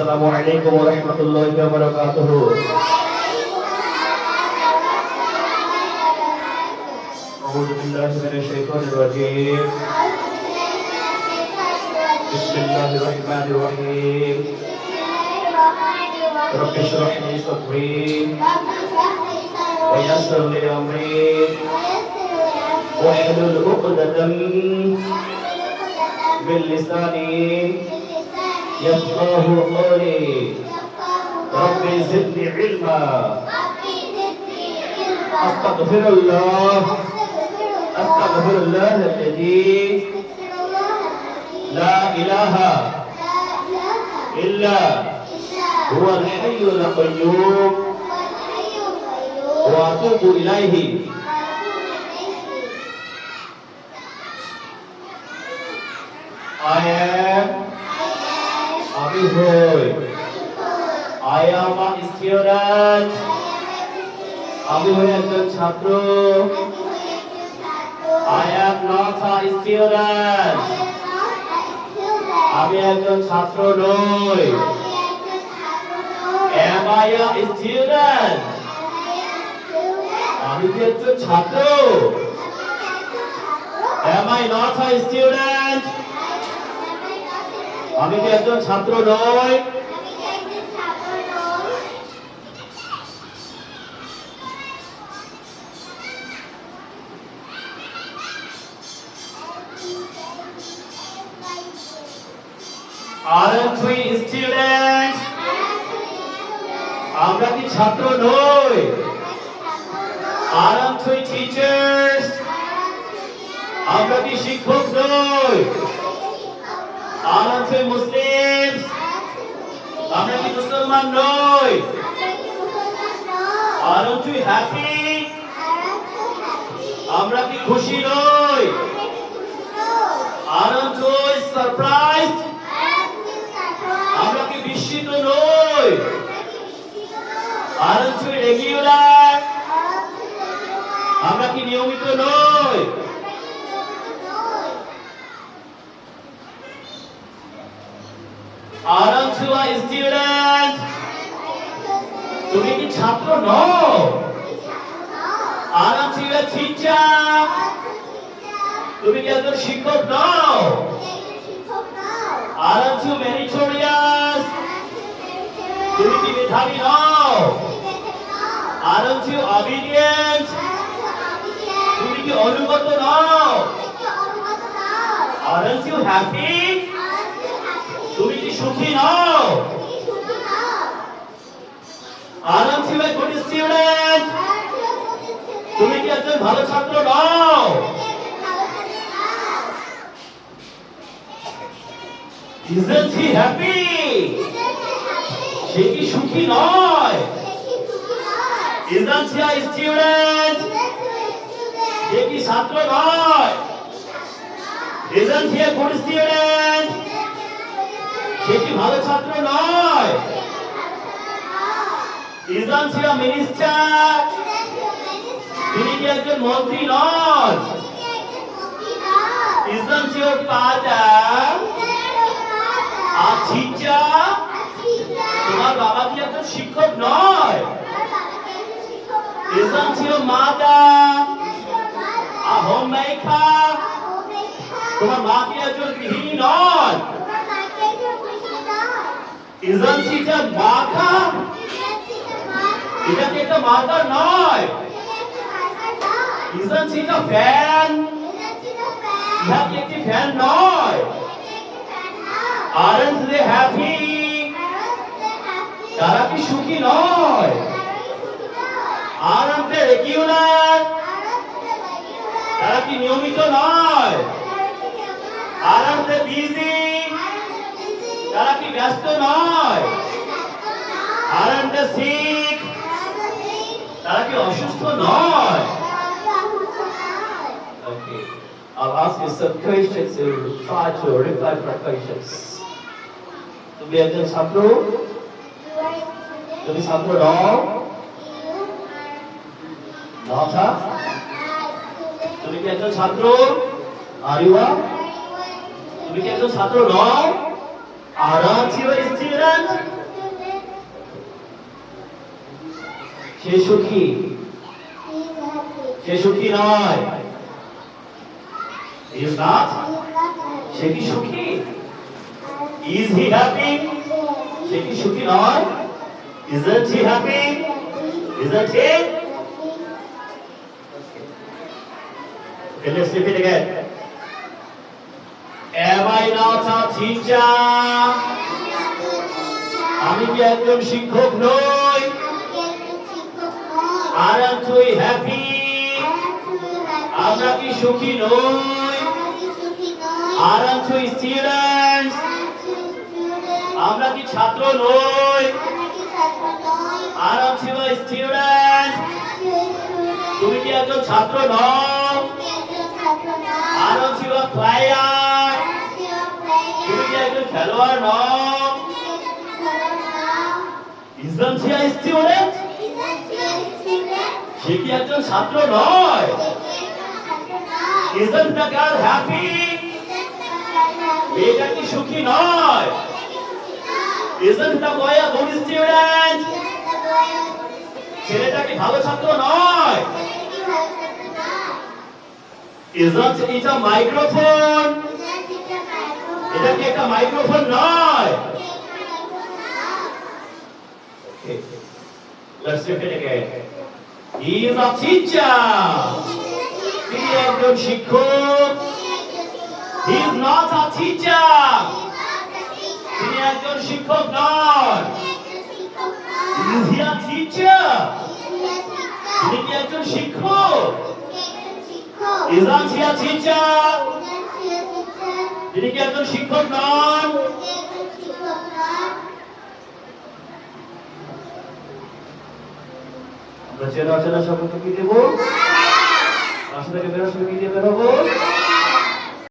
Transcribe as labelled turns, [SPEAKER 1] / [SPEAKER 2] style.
[SPEAKER 1] Assalamualaikum warahmatullahi wabarakatuh. A'udzu billahi minasyaitonir rajim. Bismillahirrahmanirrahim. Rabbi shrah li sadri wa yassir li amri wahlul 'uqdatam min lisani yafqahu qawli. Rabbi zidni ilma. Astaghfirullah alladzi la ilaha illa huwal hayyul qayyum wa atubu ilaihi. আমি হই I am a student. আমি হই একজন ছাত্র। I am not a student. আমি একজন ছাত্র নই। Am I a student? আমি কি একজন ছাত্র? Am I not a student? আমি কি একজন ছাত্র নই? Aren't we students? আমরা কি ছাত্র নই? Aren't we teachers? আমরা কি শিক্ষক নই? Aren't we Muslims? আমরা কি মুসলমান নই? Aren't we happy? আমরা কি খুশি নই? Aren't we surprised? আমরা কি বিস্মিত নই? Aren't we regular? আমরা কি নিয়মিত নই? Aren't you a student? তুমি কি ছাত্র নও? Aren't you a teacher? তুমি কি একজন শিক্ষক নও? Aren't you meritorious? তুমি কি মেধাবী নও? Aren't you obedient? তুমি কি অনুগত নও? Aren't you happy? তুমি কি সুখী নও? Aren't you a good student? তুমি কি একজন ভালো ছাত্র নও? Isn't he happy? সে কি সুখী নয়? Isn't he a student? সে কি ছাত্র নয়? Isn't he a good student? সে কি ভালো ছাত্র নয়? Isn't he a minister? তিনি কি একজন মন্ত্রী নন? Isn't your father a teacher? তোমার বাবা কি একজন শিক্ষক নয়? Isn't your mother a homemaker? তোমার মা কি একজন গৃহিণী নন? Isn't it a marker? এটা কি একটা মার্কার নয়? Isn't it a fan? ইহা কি একটি ফ্যান নয়? Aren't they happy? তারা কি সুখী নয়? Aren't they regular? তারা কি নিয়মিত নয়? Aren't they busy? তারা কি ব্যস্ত নয়? Aren't they sick? তারা কি অসুস্থ নয়? Okay, I'll ask you some questions. You try to reply for questions. তুমি একজন ছাত্র? তুমি ছাত্র নও? নটা? তুমি কি একজন ছাত্র? Are you a? তুমি কি একজন ছাত্র নও? Aren't you a student? সে সুখী সে সুখী নয় is not সে কি সুখী is he happy সে কি সুখী নয় isn't he happy isn't he okay let's repeat again am I not a teacher আমি কি একজন শিক্ষক নই aren't we happy আমরা কি সুখী নই aren't we students আমরা কি ছাত্র নই aren't you a student তুমি কি একজন ছাত্র নও aren't you a player তুমি কি একজন খেলোয়াড় নও isn't he a student সে কি একজন ছাত্র নয় isn't the girl happy মেয়েটা কি সুখী নয় isn't the boy a good student ছেলেটা কি ভালো ছাত্র নয় isn't it a microphone এটা কি একটা মাইক্রোফোন নয় okay let's repeat again he is a teacher তিনি একজন শিক্ষক he is not a teacher তিনি একজন শিক্ষক নন is he a teacher তিনি কি একজন শিক্ষক isn't he a teacher তিনি কি একজন শিক্ষক নন আমরা চেনা অচেনা শব্দ কি দেব রাস্তা থেকে বেরোর সময় কি দিয়ে বেরোবো